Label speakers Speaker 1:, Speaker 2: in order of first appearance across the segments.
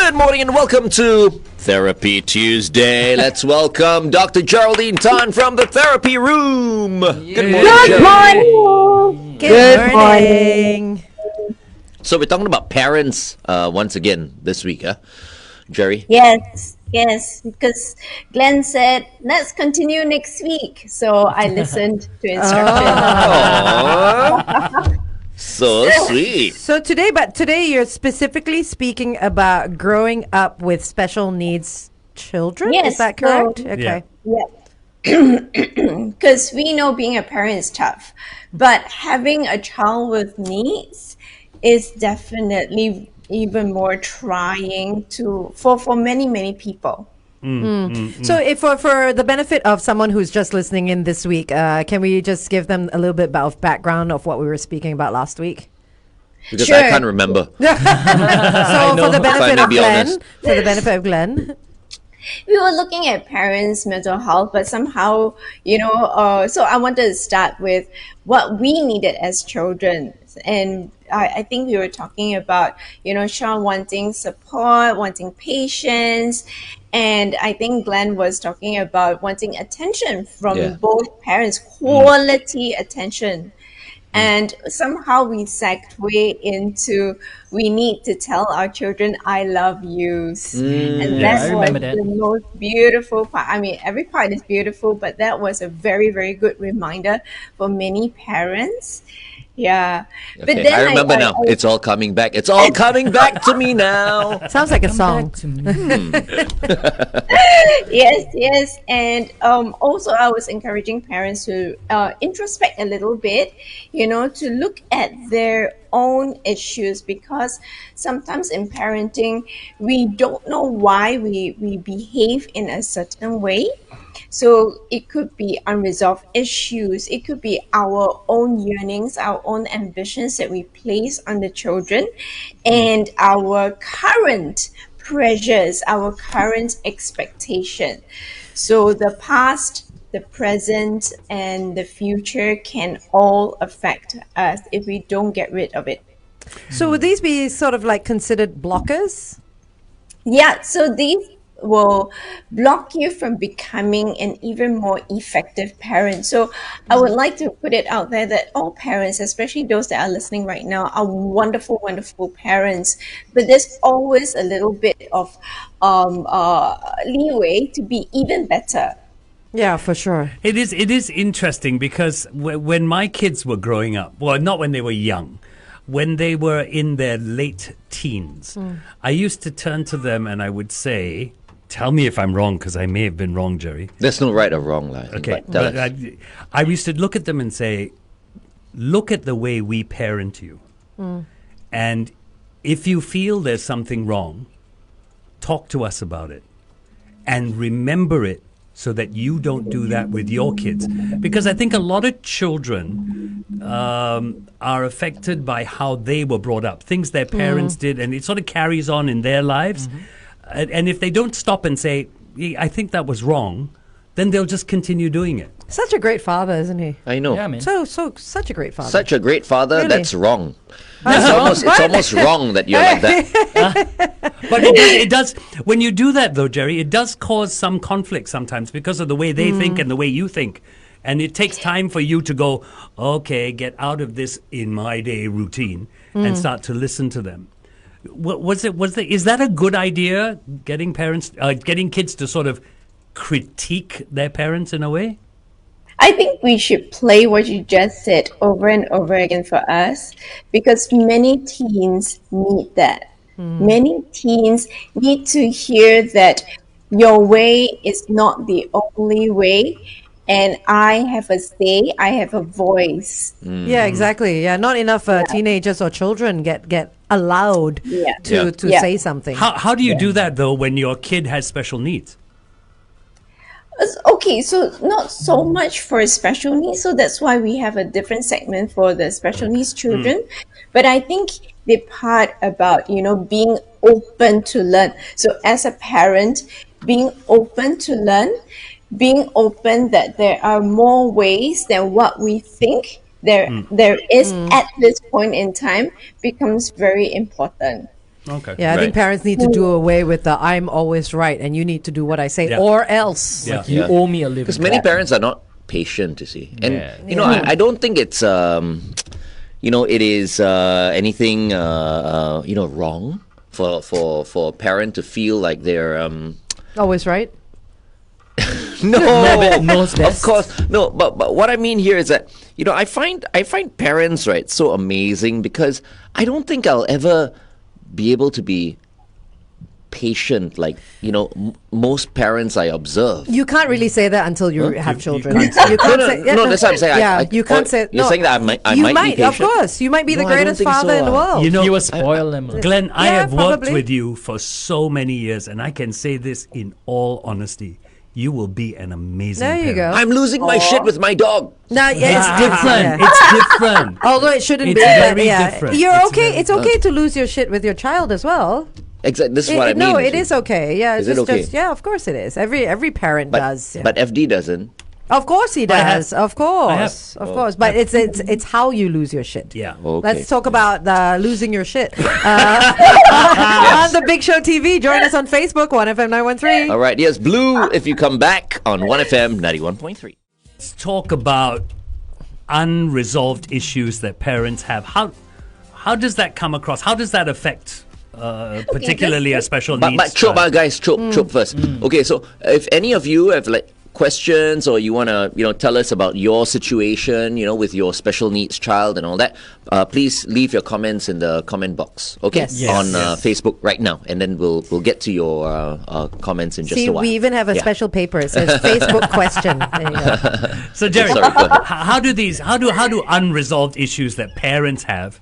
Speaker 1: Good morning and welcome to Therapy Tuesday. Let's welcome Dr. Geraldine Tan from the therapy room. Good morning.
Speaker 2: Good morning.
Speaker 3: Good morning.
Speaker 1: So we're talking about parents once again this week, Jerry?
Speaker 2: Yes, because Glenn said, let's continue next week. So I listened to instructions.
Speaker 1: Aww. So sweet.
Speaker 3: So today you're specifically speaking about growing up with special needs children.
Speaker 2: Yes,
Speaker 3: Is that correct?
Speaker 2: so-
Speaker 3: Okay.
Speaker 2: Yeah. Because we know being a parent is tough, but having a child with needs is definitely even more trying for many people.
Speaker 3: So if for the benefit of someone who's just listening in this week, can we just give them a little bit of background of what we were speaking about last week?
Speaker 1: Because
Speaker 2: Sure.
Speaker 1: I can't remember.
Speaker 3: So for the benefit
Speaker 1: may
Speaker 3: of
Speaker 1: be
Speaker 3: Glenn,
Speaker 1: honest.
Speaker 2: We were looking at parents' mental health, but somehow, so I wanted to start with what we needed as children. And I think we were talking about, Shaun wanting support, wanting patience. And I think Glenn was talking about wanting attention from both parents, quality attention. And somehow we segue into we need to tell our children, I love yous. And that was the most beautiful part. I mean, every part is beautiful, but that was a very, very good reminder for many parents. Yeah.
Speaker 1: Okay,
Speaker 2: But then
Speaker 1: I remember now. It's all coming back. It's all coming back to me now.
Speaker 3: Sounds like a song.
Speaker 2: Yes. And also I was encouraging parents to introspect a little bit, to look at their own issues, because sometimes in parenting, we don't know why we behave in a certain way. So it could be unresolved issues. It could be our own yearnings, our own ambitions that we place on the children, and our current pressures, our current expectation. So the past, the present, and the future can all affect us if we don't get rid of it.
Speaker 3: So would these be sort of like considered blockers?
Speaker 2: Yeah, so these will block you from becoming an even more effective parent. So I would like to put it out there that all parents, especially those that are listening right now, are wonderful, wonderful parents. But there's always a little bit of leeway to be even better.
Speaker 3: Yeah, for sure.
Speaker 4: It is interesting because when my kids were growing up, well, not when they were young, when they were in their late teens, I used to turn to them and I would say, tell me if I'm wrong, because I may have been wrong, Jerry.
Speaker 1: There's no right or wrong,
Speaker 4: Okay,
Speaker 1: but tell
Speaker 4: but
Speaker 1: us.
Speaker 4: I used to look at them and say, look at the way we parent you. And if you feel there's something wrong, talk to us about it. And remember it so that you don't do that with your kids. Because I think a lot of children are affected by how they were brought up, things their parents did, and it sort of carries on in their lives. And if they don't stop and say, I think that was wrong, then they'll just continue doing it.
Speaker 3: Such a great father, isn't he?
Speaker 1: I know.
Speaker 5: Yeah, man.
Speaker 3: So such a great father.
Speaker 1: Such a great father,
Speaker 3: Really?
Speaker 1: that's wrong. It's almost wrong that you're like that.
Speaker 4: But it does, when you do that though, Jerry, it does cause some conflict sometimes because of the way they think and the way you think. And it takes time for you to go, okay, get out of this in my day routine and start to listen to them. Is that a good idea, getting kids to sort of critique their parents in a way?
Speaker 2: I think we should play what you just said over and over again for us, because many teens need that. Many teens need to hear that your way is not the only way, and I have a say, I have a voice.
Speaker 3: Yeah, exactly. Yeah, not enough teenagers or children get allowed to
Speaker 2: Yeah.
Speaker 3: say something.
Speaker 4: How do you do that though when your kid has special needs?
Speaker 2: Okay, so not so much for special needs, so that's why we have a different segment for the special needs children. But I think the part about, being open to learn. So as a parent, being open to learn, being open that there are more ways than what we think there is at this point in time becomes very important.
Speaker 4: Okay.
Speaker 3: Yeah, I think
Speaker 1: Right.
Speaker 3: parents need to do away with the "I'm always right" and you need to do what I say,
Speaker 4: Yeah.
Speaker 3: or else.
Speaker 4: Yeah.
Speaker 5: Like you owe me a living.
Speaker 1: Because many parents are not patient, you see. And,
Speaker 5: Yeah.
Speaker 1: you know, I don't think it's, it is anything, wrong for a parent to feel like they're,
Speaker 3: Always right.
Speaker 1: no,
Speaker 5: knows
Speaker 1: of
Speaker 5: best.
Speaker 1: course, no. But what I mean here is that I find parents, right, so amazing, because I don't think I'll ever be able to be patient like most parents I observe.
Speaker 3: You can't really say that until you have children.
Speaker 4: can't say
Speaker 3: You can't say.
Speaker 1: No, that's what I'm saying.
Speaker 3: Yeah, you can't say.
Speaker 1: You're saying that I
Speaker 3: you
Speaker 1: might be
Speaker 3: of
Speaker 1: patient?
Speaker 3: course. You might be the
Speaker 1: No, I don't
Speaker 3: greatest
Speaker 1: think
Speaker 3: father
Speaker 1: so,
Speaker 3: in the world.
Speaker 4: You know,
Speaker 5: You will spoil them.
Speaker 4: Glenn, I
Speaker 3: Yeah,
Speaker 4: have worked
Speaker 3: probably.
Speaker 4: with you for so many years, and I can say this in all honesty. You will be an amazing
Speaker 3: There you
Speaker 4: parent.
Speaker 3: go.
Speaker 1: I'm losing my shit with my dog.
Speaker 3: No, yeah, it's different.
Speaker 4: It's different.
Speaker 3: Although it shouldn't
Speaker 4: It's
Speaker 3: be, but
Speaker 4: very
Speaker 3: yeah,
Speaker 4: different.
Speaker 3: you're
Speaker 4: It's
Speaker 3: okay.
Speaker 4: very
Speaker 3: It's okay to lose your shit with your child as well.
Speaker 1: Exactly. This is what I mean.
Speaker 3: No,
Speaker 1: you
Speaker 3: it
Speaker 1: see.
Speaker 3: is okay. Yeah,
Speaker 1: Is
Speaker 3: it's
Speaker 1: it okay?
Speaker 3: just yeah, of course it is. Every parent does. Yeah.
Speaker 1: But FD doesn't.
Speaker 3: Of course he
Speaker 4: I have-
Speaker 3: does. Of course, of course. But it's how you lose your shit.
Speaker 4: Yeah.
Speaker 1: Okay.
Speaker 3: Let's talk about losing your shit on the Big Show TV. Join us on Facebook, 1FM 913.
Speaker 1: All right. Yes, Blue. If you come back on 1FM 91.3.
Speaker 4: Let's talk about unresolved issues that parents have. How does that come across? How does that affect particularly a special needs
Speaker 1: But chope,
Speaker 4: child?
Speaker 1: guys, chope first. Okay, so if any of you have like questions or you want to tell us about your situation with your special needs child and all that, please leave your comments in the comment box, okay?
Speaker 3: Yes.
Speaker 5: Yes.
Speaker 1: On
Speaker 5: Yes.
Speaker 1: Facebook right now, and then we'll get to your comments in just
Speaker 3: See,
Speaker 1: a while.
Speaker 3: we even have a
Speaker 1: Yeah.
Speaker 3: special paper. It says Facebook question. There you go.
Speaker 4: So, Jerry,
Speaker 1: Sorry, go ahead.
Speaker 4: how do unresolved issues that parents have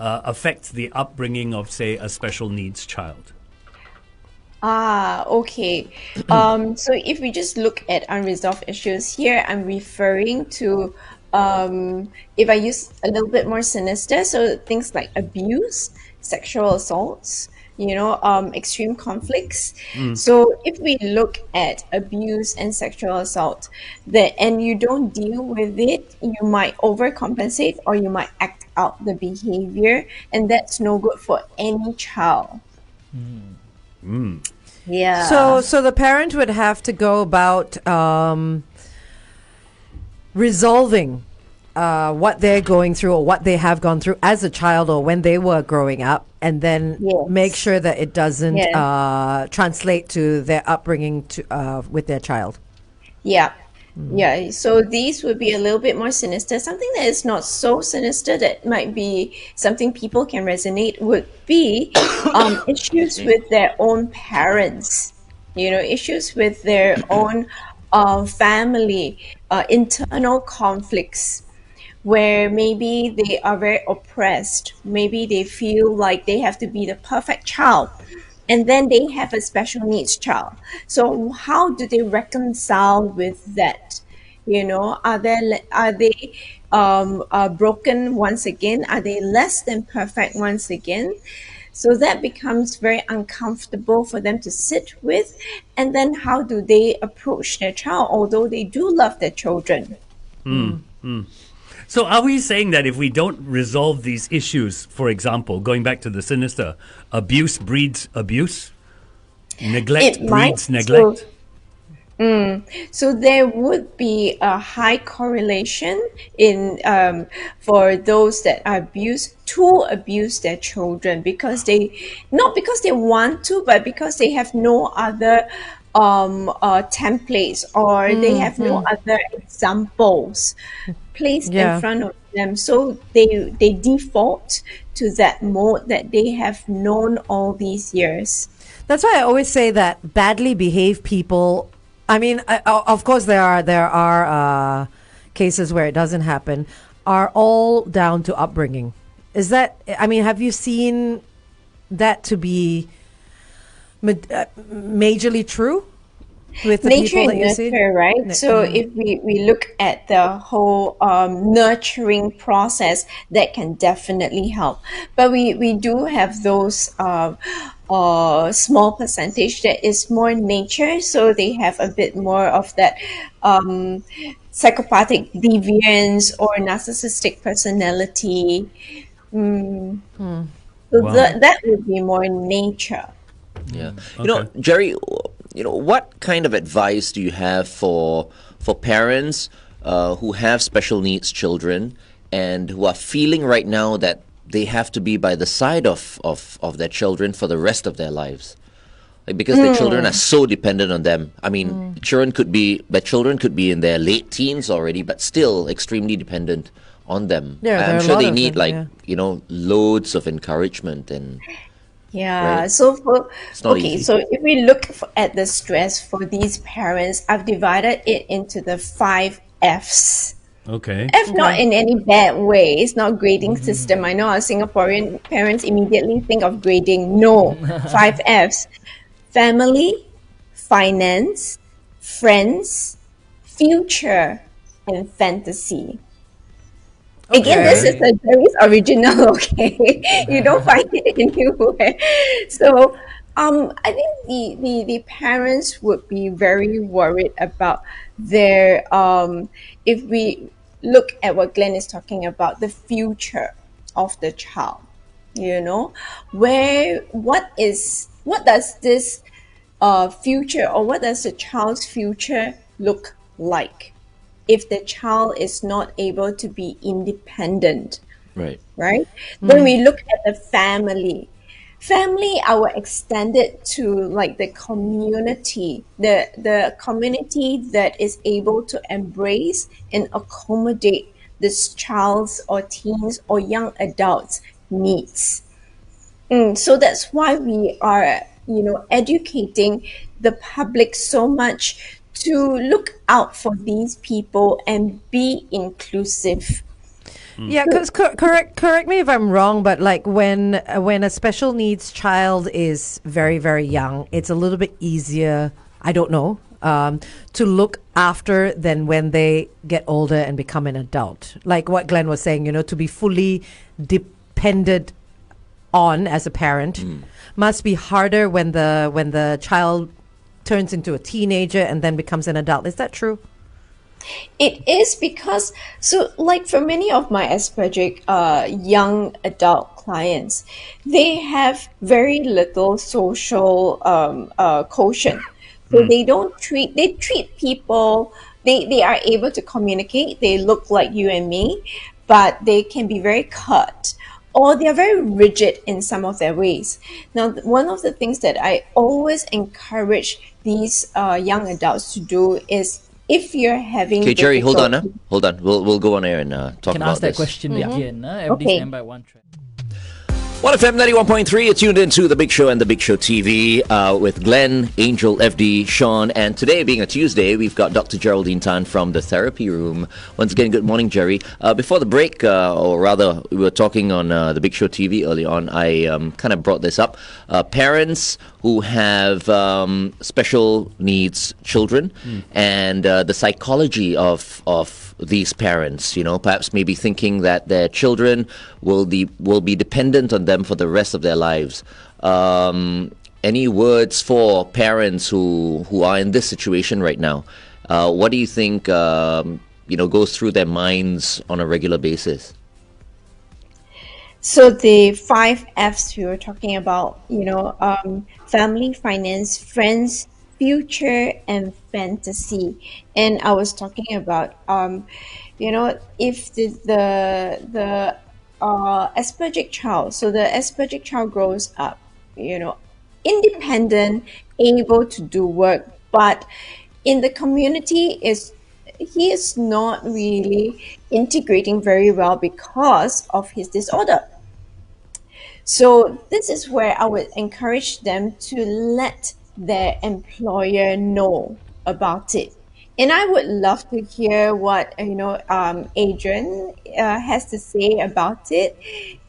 Speaker 4: affect the upbringing of, say, a special needs child?
Speaker 2: Okay. So if we just look at unresolved issues here, I'm referring to, if I use a little bit more sinister, so things like abuse, sexual assaults, extreme conflicts. So if we look at abuse and sexual assault, and you don't deal with it, you might overcompensate or you might act out the behavior, and that's no good for any child. Yeah.
Speaker 3: So the parent would have to go about resolving what they're going through or what they have gone through as a child or when they were growing up, and then
Speaker 2: Yes.
Speaker 3: make sure that it doesn't
Speaker 2: Yes.
Speaker 3: translate to their upbringing with their child.
Speaker 2: Yeah. Yeah. So these would be a little bit more sinister. Something that is not so sinister that might be something people can resonate would be issues with their own parents, issues with their own family, internal conflicts where maybe they are very oppressed. Maybe they feel like they have to be the perfect child. And then they have a special needs child. So how do they reconcile with that? Are they broken once again? Are they less than perfect once again? So that becomes very uncomfortable for them to sit with. And then how do they approach their child, although they do love their children?
Speaker 4: So are we saying that if we don't resolve these issues, for example, going back to the sinister, abuse breeds abuse? Neglect
Speaker 2: It might.
Speaker 4: breeds neglect?
Speaker 2: So there would be a high correlation in for those that are abused to abuse their children because not because they want to, but because they have no other templates or they have no other examples placed in front of them. So they default to that mode that they have known all these years.
Speaker 3: That's why I always say that badly behaved people. I mean, of course, there are cases where it doesn't happen. Are all down to upbringing. Is that? I mean, have you seen that to be majorly true with the
Speaker 2: Nature
Speaker 3: people that
Speaker 2: and
Speaker 3: you see?
Speaker 2: nurture, right? So if we look at the whole nurturing process, that can definitely help. But we do have those small percentage that is more nature, so they have a bit more of that psychopathic deviance or narcissistic personality. So
Speaker 4: Wow.
Speaker 2: that would be more nature.
Speaker 1: Yeah.
Speaker 4: Okay.
Speaker 1: Jerry, what kind of advice do you have for parents who have special needs children and who are feeling right now that they have to be by the side of their children for the rest of their lives? Like, because their children are so dependent on them. I mean, children could be in their late teens already, but still extremely dependent on them.
Speaker 3: Yeah, there
Speaker 1: I'm
Speaker 3: are a
Speaker 1: sure
Speaker 3: lot
Speaker 1: they
Speaker 3: of
Speaker 1: need
Speaker 3: them.
Speaker 1: like,
Speaker 3: Yeah.
Speaker 1: loads of encouragement and
Speaker 2: Yeah,
Speaker 1: right?
Speaker 2: so
Speaker 1: It's not
Speaker 2: okay,
Speaker 1: easy.
Speaker 2: so if we look at the stress for these parents, I've divided it into the five F's.
Speaker 4: Okay.
Speaker 2: F not
Speaker 3: Okay.
Speaker 2: in any bad way. It's not grading system. I know our Singaporean parents immediately think of grading. No, five F's: family, finance, friends, future, and fantasy. Again, this
Speaker 3: Okay.
Speaker 2: is
Speaker 4: Okay.
Speaker 2: a very original, okay? You don't find it anywhere. So, I think the parents would be very worried about their, if we look at what Glenn is talking about, the future of the child, you know, what does this future, or what does the child's future look like if the child is not able to be independent,
Speaker 1: Right.
Speaker 2: right? Then we look at the family. Family, I will extend it to like the community that is able to embrace and accommodate this child's or teens or young adults' needs. So that's why we are, educating the public so much to look out for these people and be inclusive.
Speaker 3: Yeah, because correct me if I'm wrong, but like when a special needs child is very very young, it's a little bit easier. I don't know. To look after than when they get older and become an adult. Like what Glenn was saying, to be fully dependent on as a parent must be harder when the child turns into a teenager and then becomes an adult. Is that true?
Speaker 2: It is because, so like for many of my Aspergic young adult clients, they have very little social quotient. So they treat people, they are able to communicate, they look like you and me, but they can be very curt or they're very rigid in some of their ways. Now, one of the things that I always encourage these young adults to do is if you're having
Speaker 1: Okay, Jerry, hold on, huh?
Speaker 2: difficulty.
Speaker 1: Hold on. We'll go on air and talk
Speaker 5: Can
Speaker 1: about
Speaker 5: ask that
Speaker 1: this.
Speaker 5: question again. FD
Speaker 2: Okay.
Speaker 5: stand by one track.
Speaker 1: 1FM 91.3, you're tuned into The Big Show and The Big Show TV with Glenn, Angel, FD, Shaun. And today, being a Tuesday, we've got Dr. Geraldine Tan from the therapy room. Once again, good morning, Jerry. Before the break, or rather, we were talking on The Big Show TV early on. I kind of brought this up. Parents who have special needs children and the psychology of these parents, perhaps maybe thinking that their children will be dependent on them for the rest of their lives. Any words for parents who are in this situation right now? What do you think goes through their minds on a regular basis?
Speaker 2: So the five F's we were talking about, family, finance, friends, future, and fantasy. And I was talking about, if the Aspergic child, so the Aspergic child grows up, independent, able to do work, but in the community he is not really integrating very well because of his disorder. So this is where I would encourage them to let their employer know about it. And I would love to hear what Adrian has to say about it.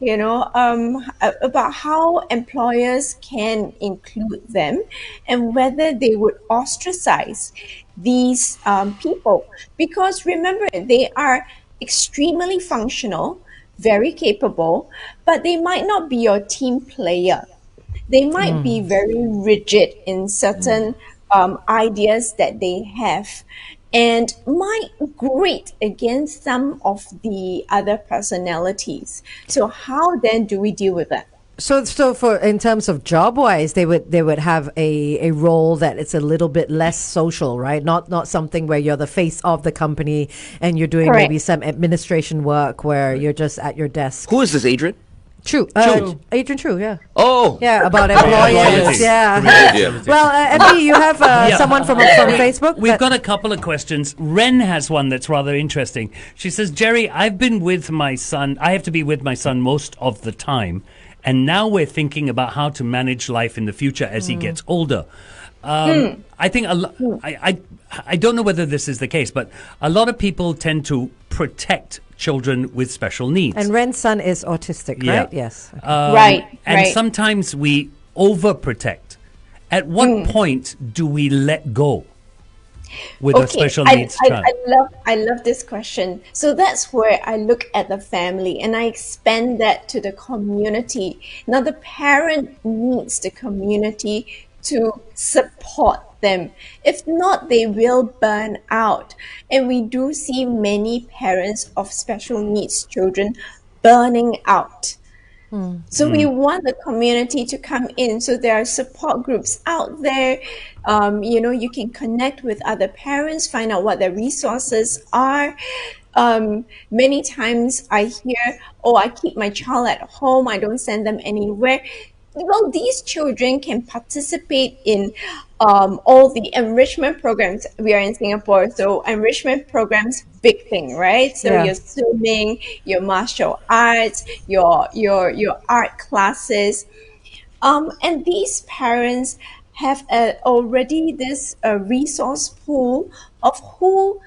Speaker 2: About how employers can include them, and whether they would ostracize these people. Because remember, they are extremely functional, very capable, but they might not be your team player. They might be very rigid in certain ideas that they have and might grate against some of the other personalities. So, how then do we deal with that?
Speaker 3: So for in terms of job wise, they would have a role that it's a little bit less social, right? Not something where you're the face of the company and you're doing
Speaker 2: Correct.
Speaker 3: maybe some administration work where you're just at your desk.
Speaker 1: Who is this, Adrian?
Speaker 3: True. Adrian True, yeah.
Speaker 1: Oh,
Speaker 3: Yeah, about employers.
Speaker 4: Employees.
Speaker 3: Yeah.
Speaker 1: Yeah.
Speaker 3: Well, Effie, you have someone from Facebook?
Speaker 4: We've
Speaker 3: that-
Speaker 4: got a couple of questions. Ren has one that's rather interesting. She says, Jerry, I've been with my son. I have to be with my son most of the time. And now we're thinking about how to manage life in the future as he gets older. I think I don't know whether this is the case, but a lot of people tend to protect children with special needs.
Speaker 3: And Ren's son is autistic,
Speaker 4: Yeah.
Speaker 3: right? Yes.
Speaker 2: Right,
Speaker 4: And
Speaker 2: right.
Speaker 4: sometimes we overprotect. At what point do we let go with a special needs child?
Speaker 2: I love this question. So that's where I look at the family and I expand that to the community. Now the parent needs the community to support them. If not, they will burn out. And we do see many parents of special needs children burning out. So we want the community to come in. So there are support groups out there. You can connect with other parents, find out what their resources are. Many times I hear, oh, I keep my child at home. I don't send them anywhere. Well, these children can participate in all the enrichment programs. We are in Singapore, so enrichment programs, big thing, right? So
Speaker 3: Yeah.
Speaker 2: your swimming, your martial arts, your art classes, and these parents have already this resource pool of who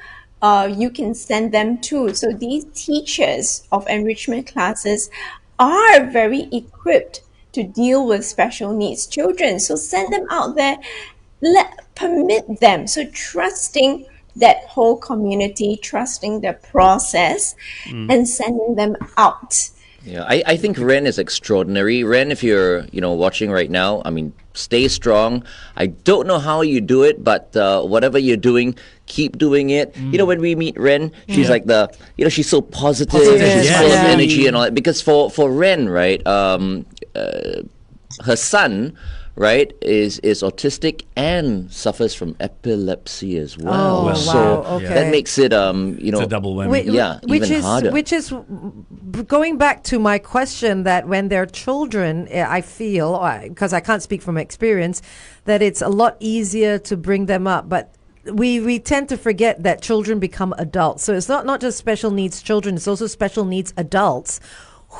Speaker 2: you can send them to. So these teachers of enrichment classes are very equipped to deal with special needs children. So send them out there, permit them. So trusting that whole community, trusting the process, and sending them out.
Speaker 1: Yeah, I think Ren is extraordinary. Ren, if you're watching right now, I mean, stay strong. I don't know how you do it, but whatever you're doing, keep doing it. When we meet Ren, she's like she's so positive. She's
Speaker 4: Yes.
Speaker 1: full of
Speaker 3: Yeah.
Speaker 1: energy and all that. Because for Ren, right, her son, right, is autistic and suffers from epilepsy as well.
Speaker 3: Oh, wow.
Speaker 1: So
Speaker 3: Okay.
Speaker 1: that makes it
Speaker 4: It's a double whammy.
Speaker 1: Yeah,
Speaker 3: which
Speaker 1: even
Speaker 3: is
Speaker 1: harder.
Speaker 3: which is going back to my question that when they're children, I feel because I can't speak from experience that it's a lot easier to bring them up, but we tend to forget that children become adults. So it's not just special needs children; it's also special needs adults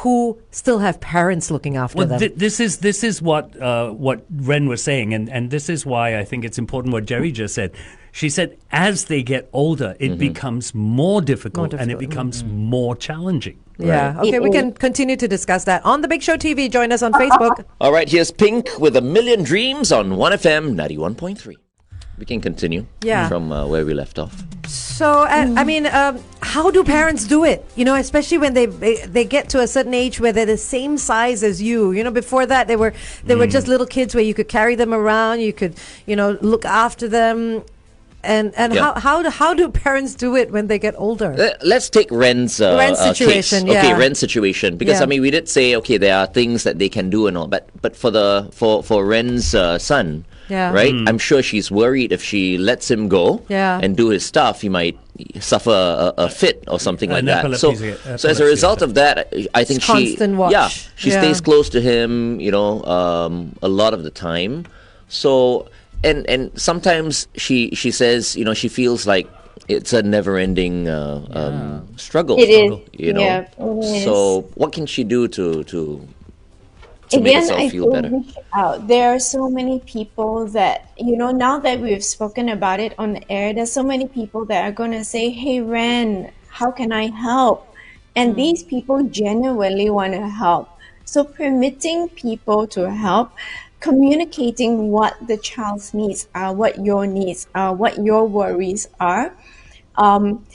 Speaker 3: who still have parents looking after
Speaker 4: Well,
Speaker 3: them.
Speaker 4: this is what Ren was saying, and this is why I think it's important what Jerry just said. She said, as they get older, it becomes more difficult, and it becomes more challenging.
Speaker 3: Yeah. Okay, we can continue to discuss that on the Big Show TV. Join us on Facebook.
Speaker 1: All right, here's Pink with A Million Dreams on 1FM 91.3. We can continue from where we left off.
Speaker 3: So, I mean, how do parents do it? Especially when they get to a certain age where they're the same size as you. Before that they were just little kids where you could carry them around, you could look after them. And
Speaker 1: Yeah.
Speaker 3: how do parents do it when they get older?
Speaker 1: Let's take Ren's
Speaker 3: situation,
Speaker 1: case. Okay,
Speaker 3: yeah.
Speaker 1: Ren's situation, because
Speaker 3: Yeah.
Speaker 1: I mean we did say there are things that they can do and all, but for Ren's son,
Speaker 3: Yeah.
Speaker 1: right? I'm sure she's worried if she lets him go
Speaker 3: Yeah.
Speaker 1: and do his stuff, he might suffer a fit or something like
Speaker 4: An
Speaker 1: that. So as a
Speaker 4: epilepsy
Speaker 1: result of that, I think
Speaker 3: Constant watch.
Speaker 1: she
Speaker 3: Yeah.
Speaker 1: stays close to him, a lot of the time. So and sometimes she says, she feels like it's a never-ending struggle.
Speaker 2: It is.
Speaker 1: You know.
Speaker 2: Yeah, it is.
Speaker 1: So what can she do to make
Speaker 2: Again,
Speaker 1: herself
Speaker 2: I
Speaker 1: feel
Speaker 2: feel
Speaker 1: better?
Speaker 2: reach out. There are so many people that, now that we've spoken about it on the air, there's so many people that are going to say, hey, Ren, how can I help? And these people genuinely want to help. So permitting people to help, communicating what the child's needs are, what your needs are, what your worries are, um,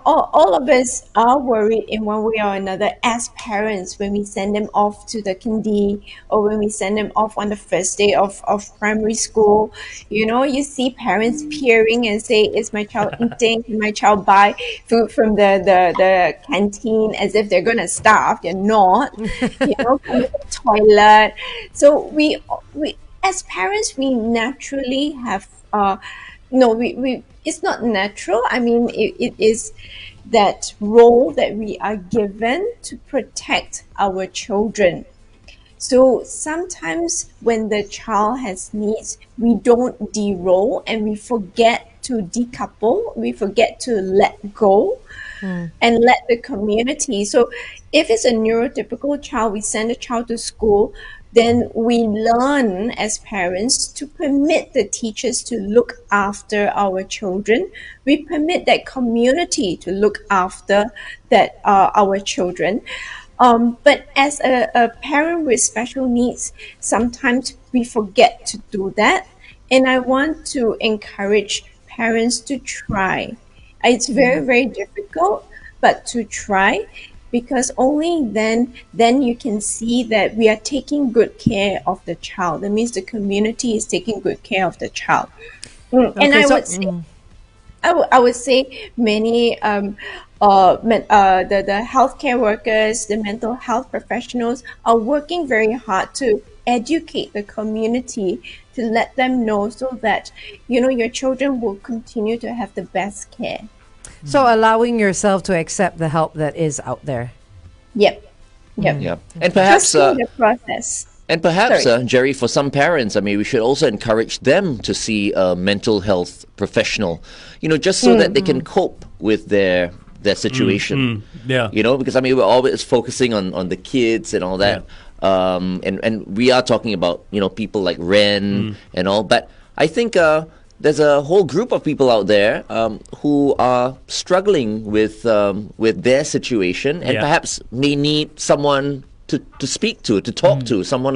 Speaker 2: all of us are worried in one way or another as parents when we send them off to the kindy or when we send them off on the first day of primary school. You see parents peering and say, is my child eating? Can my child buy food from the canteen, as if they're going to starve? They're not. Come to the toilet. So we as parents, we naturally have no, we it's not natural. I mean, it is that role that we are given to protect our children. So sometimes when the child has needs, we don't de-roll and we forget to decouple, we forget to let go and let the community. So if it's a neurotypical child, we send a child to school, then we learn as parents to permit the teachers to look after our children. We permit that community to look after our children. But as a parent with special needs, sometimes we forget to do that. And I want to encourage parents to try. It's very, very difficult, but to try, because only then you can see that we are taking good care of the child. That means the community is taking good care of the child. And I would say many the healthcare workers, the mental health professionals are working very hard to educate the community, to let them know so that your children will continue to have the best care.
Speaker 3: So allowing yourself to accept the help that is out there.
Speaker 2: Yep.
Speaker 1: And perhaps
Speaker 2: Trusting the process.
Speaker 1: And perhaps, Jerry, for some parents, I mean, we should also encourage them to see a mental health professional, just so that they can cope with their situation.
Speaker 4: Yeah.
Speaker 1: Because I mean, we're always focusing on the kids and all that. Yeah. And we are talking about, people like Ren and all. But I think there's a whole group of people out there who are struggling with their situation and perhaps may need someone to speak to talk to, someone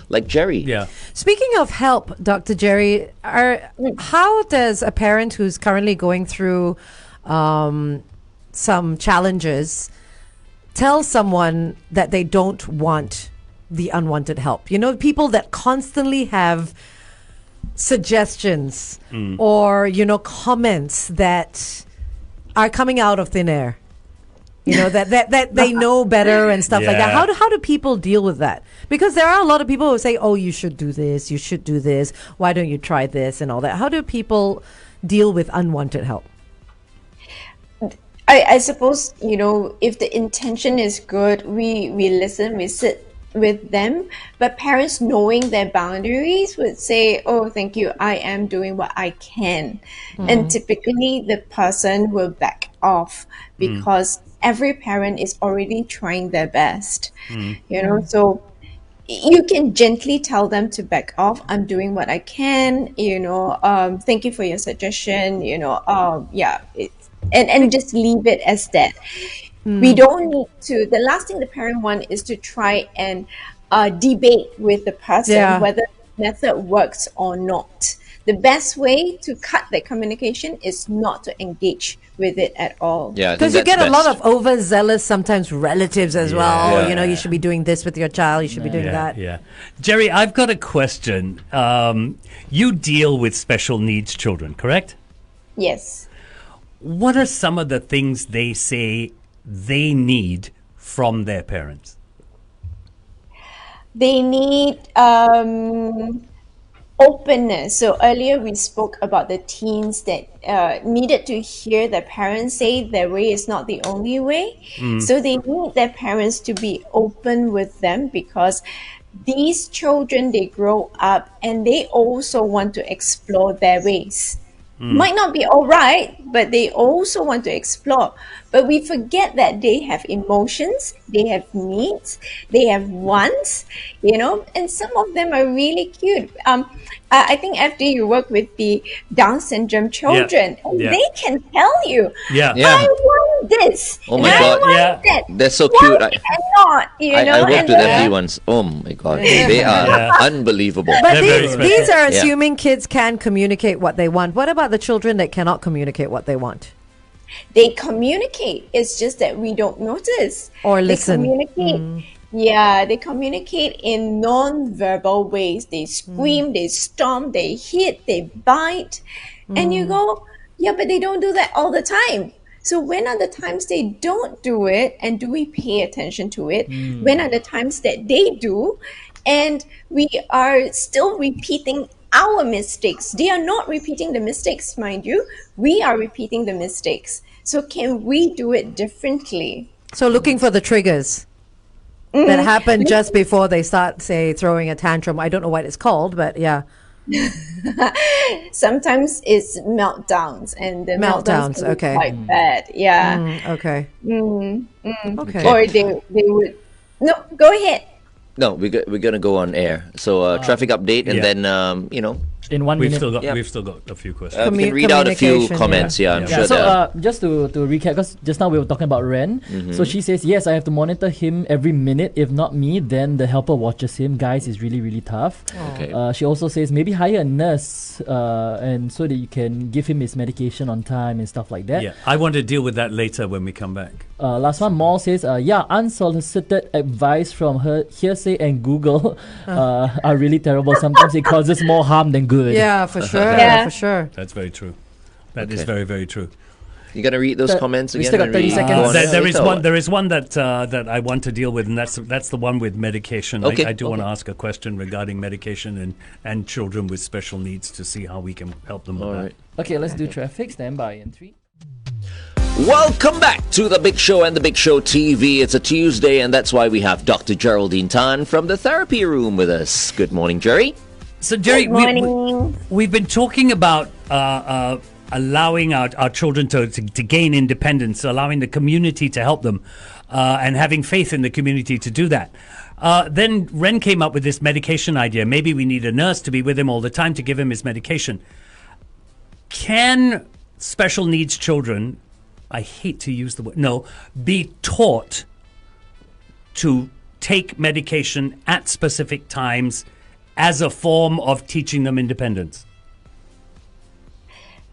Speaker 1: like Jerry.
Speaker 4: Yeah.
Speaker 3: Speaking of help, Dr. Jerry, how does a parent who's currently going through some challenges tell someone that they don't want the unwanted help? People that constantly have suggestions or, comments that are coming out of thin air. That they know better and stuff like that. How do people deal with that? Because there are a lot of people who say, "Oh, you should do this. You should do this. Why don't you try this?" and all that. How do people deal with unwanted help?
Speaker 2: I suppose if the intention is good, we listen, we sit with them. But parents, knowing their boundaries, would say, "Oh, thank you. I am doing what I can," and typically the person will back off because every parent is already trying their best, so you can gently tell them to back off. I'm doing what I can, thank you for your suggestion, and just leave it as that. We don't need to, the last thing the parent wants is to try and debate with the person whether the method works or not. The best way to cut that communication is not to engage with it at all.
Speaker 1: Yeah,
Speaker 3: because you get a lot of overzealous, sometimes relatives as well.
Speaker 1: Yeah.
Speaker 3: You should be doing this with your child. You should be doing that.
Speaker 4: Yeah, Jerry, I've got a question. You deal with special needs children, correct?
Speaker 2: Yes.
Speaker 4: What are some of the things they say they need from their parents?
Speaker 2: They need openness. So earlier we spoke about the teens that needed to hear their parents say their way is not the only way. So they need their parents to be open with them, because these children, they grow up and they also want to explore their ways. Might not be all right, but they also want to explore. But we forget that they have emotions, they have needs, they have wants, and some of them are really cute. I think after you work with the Down syndrome children, they can tell you, I want this.
Speaker 1: Oh my
Speaker 2: I
Speaker 1: God.
Speaker 2: want that.
Speaker 1: They're so
Speaker 2: Why
Speaker 1: cute.
Speaker 2: cannot,
Speaker 1: I worked
Speaker 2: and
Speaker 1: with FD once. Oh my God. They are unbelievable.
Speaker 3: But
Speaker 4: They're very
Speaker 3: these are
Speaker 1: Yeah.
Speaker 3: assuming kids can communicate what they want. What about the children that cannot communicate what they want?
Speaker 2: They communicate. It's just that we don't notice.
Speaker 3: Or
Speaker 2: They
Speaker 3: listen.
Speaker 2: communicate. Yeah, they communicate in non-verbal ways. They scream, they stomp, they hit, they bite. And you go, yeah, but they don't do that all the time. So when are the times they don't do it, and do we pay attention to it? When are the times that they do, and we are still repeating our mistakes? They are not repeating the mistakes, mind you. We are repeating the mistakes. So can we do it differently?
Speaker 3: So looking for the triggers that happen just before they start, say, throwing a tantrum. I don't know what it's called, but yeah.
Speaker 2: Sometimes it's meltdowns, and the meltdowns can be
Speaker 3: Okay.
Speaker 2: quite bad. Yeah.
Speaker 3: Okay. Okay.
Speaker 2: Or they would. No, go ahead.
Speaker 1: No, we're gonna go on air. So traffic update, and
Speaker 4: yeah.
Speaker 1: then
Speaker 5: In 1 minute.
Speaker 4: We've still got a few questions.
Speaker 1: we can read out a few
Speaker 3: Communication,
Speaker 1: comments. Yeah, I'm
Speaker 5: Yeah,
Speaker 1: sure
Speaker 5: so
Speaker 1: that.
Speaker 5: just to recap, because just now we were talking about Ren. So she says, yes, I have to monitor him every minute. If not me, then the helper watches him. Guys, it's really, really tough.
Speaker 1: Okay.
Speaker 5: She also says maybe hire a nurse and so that you can give him his medication on time and stuff like that.
Speaker 4: Yeah, I want to deal with that later when we come back.
Speaker 5: Last one, Maul says, yeah, unsolicited advice from her, hearsay and Google are really terrible. Sometimes it causes more harm than good.
Speaker 3: Yeah, for sure.
Speaker 2: Yeah.
Speaker 3: For sure.
Speaker 4: That's very true. That is
Speaker 1: Okay.
Speaker 4: very, very true.
Speaker 1: You gonna read those comments
Speaker 5: we
Speaker 1: again?
Speaker 5: still got
Speaker 1: and
Speaker 5: 30
Speaker 1: read-
Speaker 5: seconds.
Speaker 1: go on
Speaker 4: There,
Speaker 1: air
Speaker 4: there is
Speaker 1: later or
Speaker 4: one.
Speaker 1: what?
Speaker 4: There is one that I want to deal with, and that's the one with medication.
Speaker 1: Okay,
Speaker 4: I do want to
Speaker 1: okay.
Speaker 4: ask a question regarding medication and children with special needs to see how we can help them with
Speaker 1: All
Speaker 4: that.
Speaker 1: right.
Speaker 5: Okay, let's do traffic. Stand by in 3.
Speaker 1: Welcome back to The Big Show and The Big Show TV. It's a Tuesday, and that's why we have Dr. Geraldine Tan from the therapy room with us. Good morning, Jerry.
Speaker 4: So, Jerry,
Speaker 2: Good morning.
Speaker 4: we've been talking about allowing our children to gain independence, allowing the community to help them, and having faith in the community to do that. Then Ren came up with this medication idea. Maybe we need a nurse to be with him all the time to give him his medication. Can special needs children, I hate to use the word, be taught to take medication at specific times as a form of teaching them independence?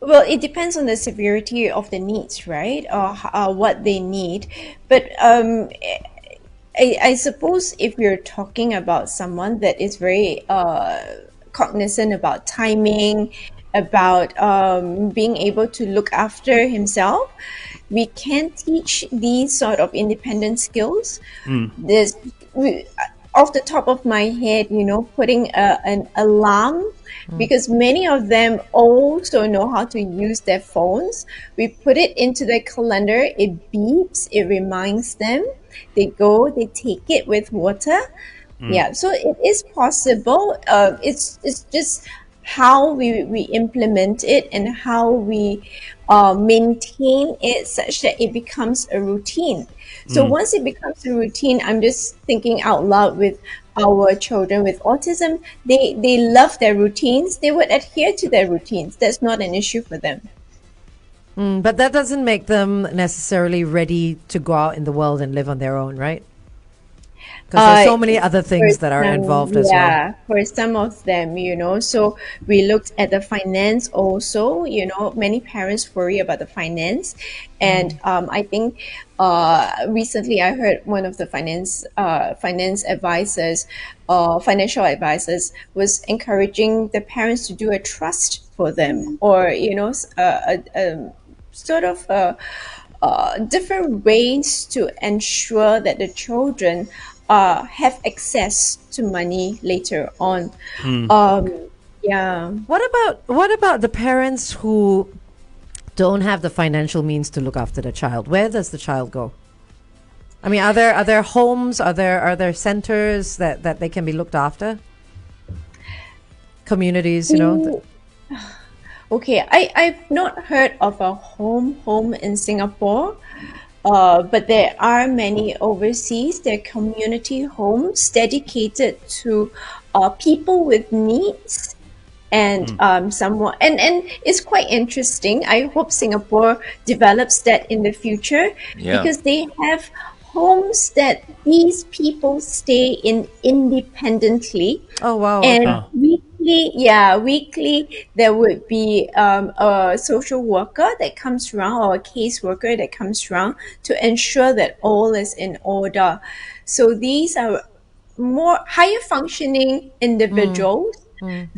Speaker 2: Well, it depends on the severity of the needs, right? Or what they need. But I suppose if you're talking about someone that is very cognizant about timing, about being able to look after himself, we can teach these sort of independent skills. There's, off the top of my head, putting an alarm, because many of them also know how to use their phones. We put it into their calendar, it beeps, it reminds them. They go, they take it with water. Yeah, so it is possible. It's just how we implement it and how we maintain it such that it becomes a routine. So once it becomes a routine, I'm just thinking out loud with our children with autism, they love their routines. They would adhere to their routines. That's not an issue for them.
Speaker 3: But that doesn't make them necessarily ready to go out in the world and live on their own, right? Because there's so many other things that are involved as well.
Speaker 2: Yeah, for some of them, So we looked at the finance also. Many parents worry about the finance, and I think recently I heard one of the financial advisors was encouraging the parents to do a trust for them, or sort of different ways to ensure that the children have access to money later on. Yeah.
Speaker 3: What about the parents who don't have the financial means to look after the child? Where does the child go? I mean, are there homes? Are there centers that they can be looked after? Communities,
Speaker 2: Okay, I've not heard of a home in Singapore, but there are many overseas. There are community homes dedicated to people with needs, and someone and it's quite interesting. I hope Singapore develops that in the future, because they have homes that these people stay in independently.
Speaker 3: Oh wow!
Speaker 2: And
Speaker 3: Okay.
Speaker 2: weekly weekly there would be a social worker that comes around or a caseworker that comes around to ensure that all is in order. So these are more higher functioning individuals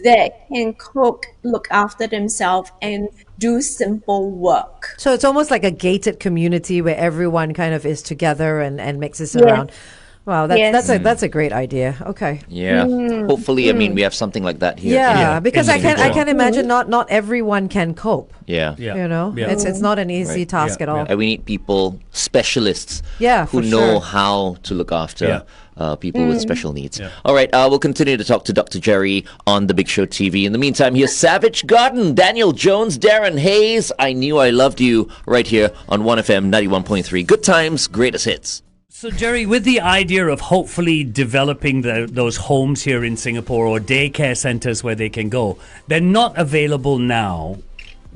Speaker 2: that can cook, look after themselves, and do simple work.
Speaker 3: So it's almost like a gated community where everyone kind of is together and mixes
Speaker 2: Yes.
Speaker 3: around. Wow,
Speaker 2: Yes.
Speaker 3: that's a great idea. Okay.
Speaker 1: Yeah. Hopefully, I mean, we have something like that here.
Speaker 3: Yeah,
Speaker 4: Yeah,
Speaker 3: because
Speaker 4: in
Speaker 3: I
Speaker 4: the
Speaker 3: can
Speaker 4: future.
Speaker 3: imagine not everyone can cope.
Speaker 1: Yeah.
Speaker 4: Yeah.
Speaker 3: You know,
Speaker 4: Yeah.
Speaker 3: it's not an easy
Speaker 1: Right.
Speaker 3: task
Speaker 4: Yeah,
Speaker 3: at all.
Speaker 1: And we need people, specialists,
Speaker 3: Yeah,
Speaker 1: who
Speaker 3: for
Speaker 1: know
Speaker 3: sure.
Speaker 1: how to look after people with special needs.
Speaker 4: Yeah.
Speaker 1: All right, we'll continue to talk to Dr. Jerry on The Big Show TV. In the meantime, here's Savage Garden, Daniel Jones, Darren Hayes. I Knew I Loved You, right here on 1FM 91.3. Good times, greatest hits.
Speaker 4: So, Jerry, with the idea of hopefully developing those homes here in Singapore or daycare centers where they can go, they're not available now.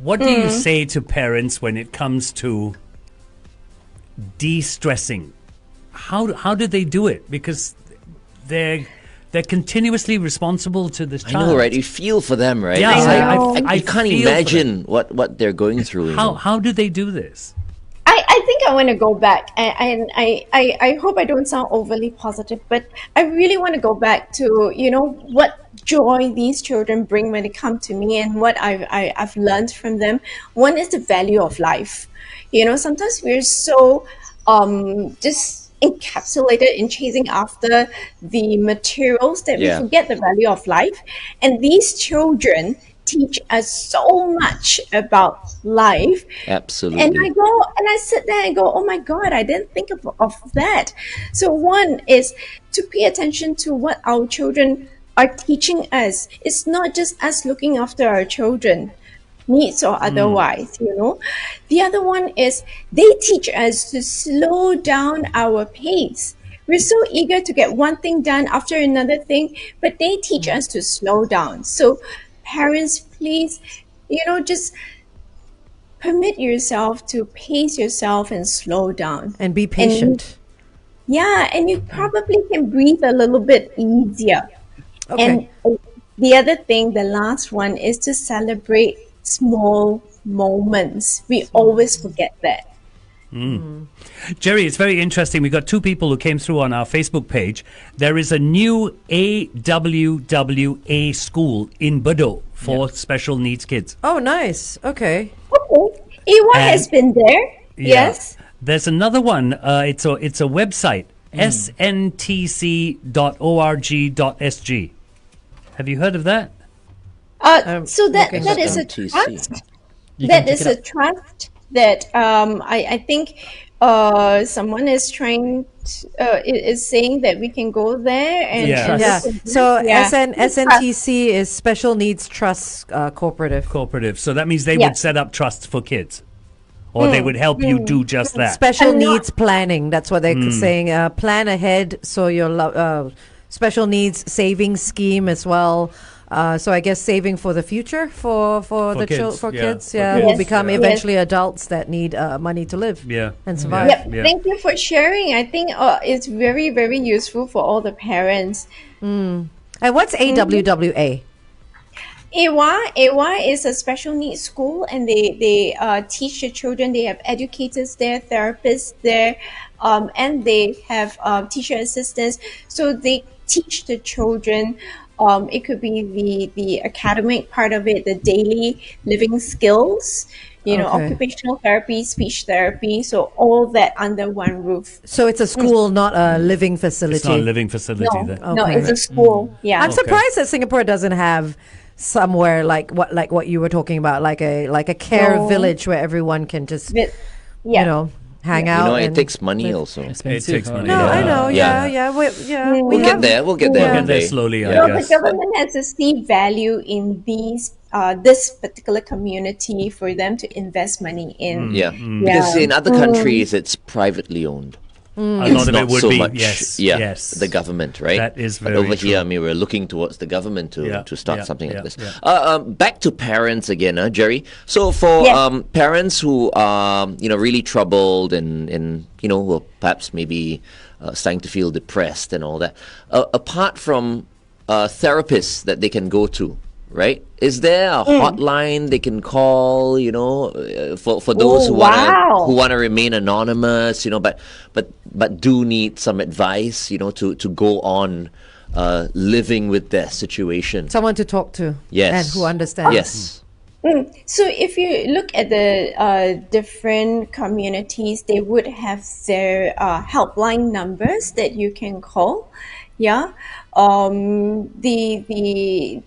Speaker 4: What do you say to parents when it comes to de-stressing? How do they do it? Because they're continuously responsible to this
Speaker 1: I
Speaker 4: child.
Speaker 1: know, right? You feel for them, right?
Speaker 4: Yeah,
Speaker 1: It's
Speaker 4: I
Speaker 1: I can't
Speaker 4: feel for
Speaker 1: imagine what they're going through. you know?
Speaker 4: How do they do this?
Speaker 2: I think I want to go back, and I hope I don't sound overly positive, but I really want to go back to, what joy these children bring when they come to me and what I've learned from them. One is the value of life. Sometimes we're so just encapsulated in chasing after the materials that we
Speaker 1: Yeah.
Speaker 2: forget the value of life. And these children teach us so much about life.
Speaker 1: Absolutely.
Speaker 2: And I sit there and go, oh my God, I didn't think of that. So one is to pay attention to what our children are teaching us. It's not just us looking after our children, needs or otherwise, The other one is they teach us to slow down our pace. We're so eager to get one thing done after another thing, but they teach us to slow down. So parents, please, just permit yourself to pace yourself and slow down.
Speaker 3: And be patient.
Speaker 2: And you probably can breathe a little bit easier.
Speaker 3: Okay.
Speaker 2: And the other thing, the last one, is to celebrate small moments. We always forget that.
Speaker 4: Jerry, it's very interesting. We got two people who came through on our Facebook page. There is a new AWWA school in Bedok for special needs kids.
Speaker 3: Oh, nice. Okay.
Speaker 2: Okay. EY has been there.
Speaker 4: Yeah.
Speaker 2: Yes.
Speaker 4: There's another one. It's a website, sntc.org.sg. Have you heard of that?
Speaker 2: So that
Speaker 3: looking
Speaker 2: that
Speaker 3: at
Speaker 2: is a
Speaker 1: MTC.
Speaker 2: trust.
Speaker 5: You
Speaker 2: That
Speaker 5: can
Speaker 2: is
Speaker 5: check it
Speaker 2: a
Speaker 5: out.
Speaker 2: trust that I think someone is trying is saying that we can go there and
Speaker 4: Yeah.
Speaker 2: and
Speaker 3: Yeah.
Speaker 2: look at
Speaker 3: So
Speaker 2: that. Yeah.
Speaker 3: SNTC is Special Needs Trust Cooperative.
Speaker 4: Cooperative. So that means they
Speaker 2: Yeah.
Speaker 4: would set up trusts for kids. Or they would help you do just that.
Speaker 3: Special
Speaker 2: And not-
Speaker 3: needs planning. That's what they're saying. Plan ahead so your special needs savings scheme as well. So I guess saving for the future for the
Speaker 4: kids,
Speaker 3: for
Speaker 4: yeah,
Speaker 3: kids,
Speaker 4: for
Speaker 3: yeah,
Speaker 4: kids,
Speaker 3: who
Speaker 2: Yes,
Speaker 3: become
Speaker 2: yeah.
Speaker 3: eventually adults that need money to live,
Speaker 4: Yeah.
Speaker 3: and survive.
Speaker 2: Yep.
Speaker 4: Yeah.
Speaker 2: Thank you for sharing. I think it's very, very useful for all the parents.
Speaker 3: And what's AWWA?
Speaker 2: AY is a special needs school, and they teach the children. They have educators there, therapists there, and they have teacher assistants. So they teach the children. It could be the academic part of it, the daily living skills,
Speaker 3: Okay.
Speaker 2: occupational therapy, speech therapy. So all that under one roof.
Speaker 3: So it's a school, not a living facility.
Speaker 4: It's not a living facility.
Speaker 2: No,
Speaker 4: then.
Speaker 2: no,
Speaker 3: Okay.
Speaker 2: it's a school. Yeah.
Speaker 3: I'm surprised that Singapore doesn't have somewhere like what you were talking about, like a care
Speaker 2: No.
Speaker 3: village where everyone can just
Speaker 2: Yeah.
Speaker 3: hang
Speaker 1: You
Speaker 3: out.
Speaker 1: know, it
Speaker 3: and
Speaker 1: takes money
Speaker 3: live.
Speaker 1: also.
Speaker 4: It takes money.
Speaker 3: No, I know.
Speaker 1: Yeah.
Speaker 3: Yeah.
Speaker 1: We'll
Speaker 3: We
Speaker 1: get
Speaker 3: have-
Speaker 1: there. We'll get there
Speaker 3: Yeah.
Speaker 1: one
Speaker 4: Get there
Speaker 1: day.
Speaker 4: slowly,
Speaker 1: Yeah.
Speaker 4: I
Speaker 2: No,
Speaker 4: guess.
Speaker 2: the government has to see value in this particular community for them to invest money in.
Speaker 1: Yeah. Because in other countries, it's privately owned.
Speaker 4: A
Speaker 1: It's
Speaker 4: lot of
Speaker 1: not
Speaker 4: it would
Speaker 1: so
Speaker 4: be,
Speaker 1: much,
Speaker 4: yes,
Speaker 1: yeah,
Speaker 4: yes.
Speaker 1: the government, right?
Speaker 4: That is
Speaker 1: But
Speaker 4: very
Speaker 1: over
Speaker 4: true.
Speaker 1: here, I mean, we're looking towards the government to
Speaker 4: Yeah,
Speaker 1: start
Speaker 4: yeah,
Speaker 1: something
Speaker 4: yeah,
Speaker 1: like this.
Speaker 4: yeah.
Speaker 1: Back to parents again, Jerry. So for
Speaker 2: Yeah.
Speaker 1: parents who are really troubled and will perhaps maybe starting to feel depressed and all that, apart from therapists that they can go to right? Is there a hotline they can call? For those who
Speaker 2: wow.
Speaker 1: want to remain anonymous, but do need some advice, to go on living with their situation.
Speaker 3: Someone to talk to.
Speaker 1: Yes.
Speaker 3: And who understands.
Speaker 1: Yes.
Speaker 2: So if you look at the different communities, they would have their helpline numbers that you can call. Yeah. The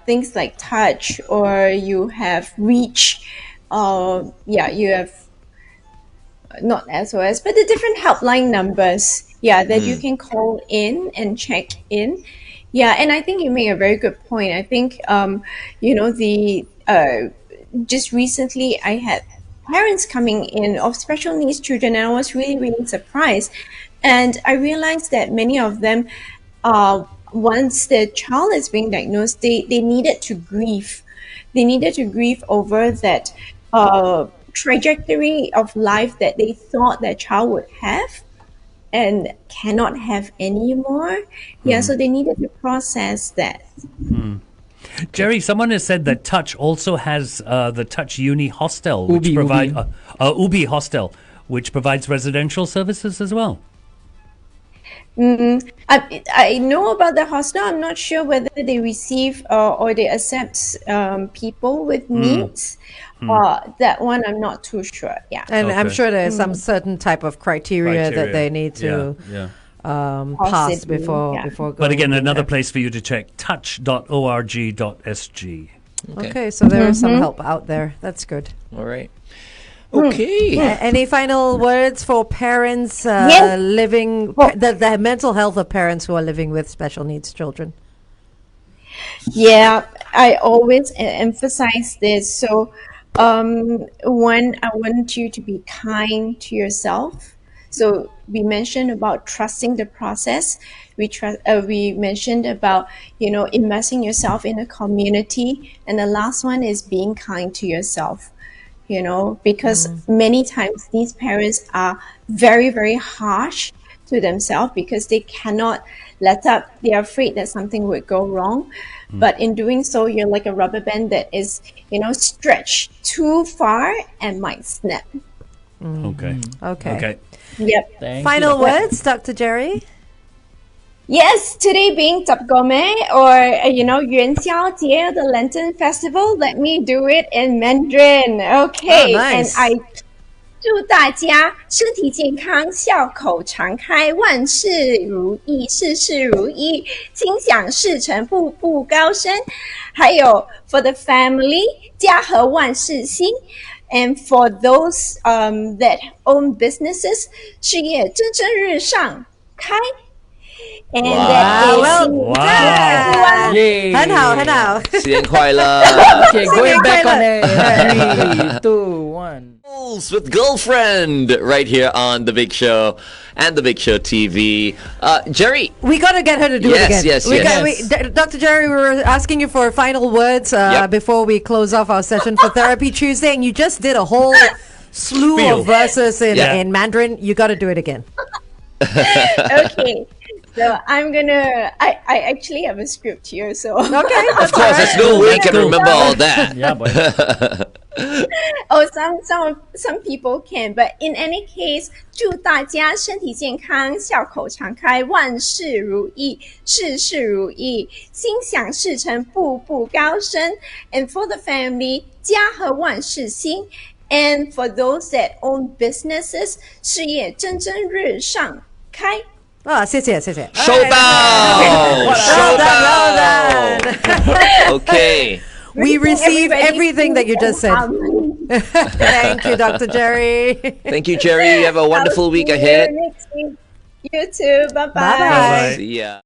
Speaker 2: things like touch, or you have reach. You have not SOS, but the different helpline numbers. Yeah, that you can call in and check in. Yeah, and I think you make a very good point. I think, just recently I had parents coming in of special needs children, and I was really, really surprised. And I realized that many of them, once their child is being diagnosed, they needed to grieve. They needed to grieve over that trajectory of life that they thought their child would have and cannot have anymore. Yeah, so they needed to process that.
Speaker 4: Jerry, someone has said that Touch also has the Touch Uni Hostel, which Ubi Hostel, which provides residential services as well.
Speaker 2: I know about the hostel. I'm not sure whether they receive or they accept people with needs. That one, I'm not too sure. Yeah.
Speaker 3: And I'm
Speaker 4: Okay.
Speaker 3: sure there's some certain type of criteria that they need to
Speaker 4: Yeah.
Speaker 3: pass
Speaker 2: Possibly,
Speaker 3: before
Speaker 2: yeah.
Speaker 3: before going.
Speaker 4: But again,
Speaker 3: in
Speaker 4: another
Speaker 3: there.
Speaker 4: place for you to check, touch.org.sg.
Speaker 3: Okay, so there is some help out there. That's good.
Speaker 1: All right. Okay.
Speaker 3: Any final words for parents
Speaker 2: Yes.
Speaker 3: living, the mental health of parents who are living with special needs children?
Speaker 2: Yeah, I always emphasize this. So, one, I want you to be kind to yourself. So we mentioned about trusting the process. We mentioned about immersing yourself in a community, and the last one is being kind to yourself. Because many times these parents are very, very harsh to themselves because they cannot let up. They are afraid that something would go wrong. But in doing so, you're like a rubber band that is, stretched too far and might snap.
Speaker 4: Okay.
Speaker 3: Okay.
Speaker 2: Yep.
Speaker 5: Thank
Speaker 3: Final
Speaker 5: you.
Speaker 3: words, Dr. Jerry?
Speaker 2: Yes, today being Tap Gome or Yuan Xiao Jie, the Lantern Festival, let me do it in Mandarin. Okay,
Speaker 3: Oh, nice.
Speaker 2: and I 祝大家身体健康，笑口常开，万事如意，事事如意，心想事成，步步高升。还有 for the family，家和万事兴。And for those that own businesses，事业蒸蒸日上，开。And that is
Speaker 3: Well done.
Speaker 5: Yay.
Speaker 3: 很好，很好。
Speaker 1: 新年快乐.
Speaker 5: Okay, going back on it. 3, 2, 1.
Speaker 1: Goals with Girlfriend right here on The Big Show and The Big Show TV. Jerry.
Speaker 3: We got to get her to do
Speaker 1: Yes,
Speaker 3: it again.
Speaker 1: yes,
Speaker 3: We
Speaker 1: yes.
Speaker 3: Dr. Jerry, we were asking you for final words
Speaker 1: Yep.
Speaker 3: before we close off our session for Therapy Tuesday, and you just did a whole slew
Speaker 4: Spiel.
Speaker 3: of verses
Speaker 4: Yeah.
Speaker 3: in Mandarin. You got to do it again.
Speaker 2: Okay. So I'm gonna. I actually have a script here. So
Speaker 3: Okay.
Speaker 1: Of course, there's no way you can remember all that.
Speaker 5: Yeah, boy.
Speaker 2: some people can, but in any case, 祝大家身体健康，笑口常开，万事如意，事事如意，心想事成，步步高升。And for the family，家和万事兴。And for those that own businesses，事业蒸蒸日上，开。
Speaker 3: 谢谢，谢谢。
Speaker 1: Showdown!
Speaker 3: Well done.
Speaker 1: Okay.
Speaker 3: We receive everything that you just said.
Speaker 2: Um,
Speaker 3: Thank you, Dr. Jerry.
Speaker 1: Thank you, Jerry. Have a wonderful week ahead.
Speaker 2: Next week. You too. Bye-bye.
Speaker 3: Bye-bye.
Speaker 1: See ya.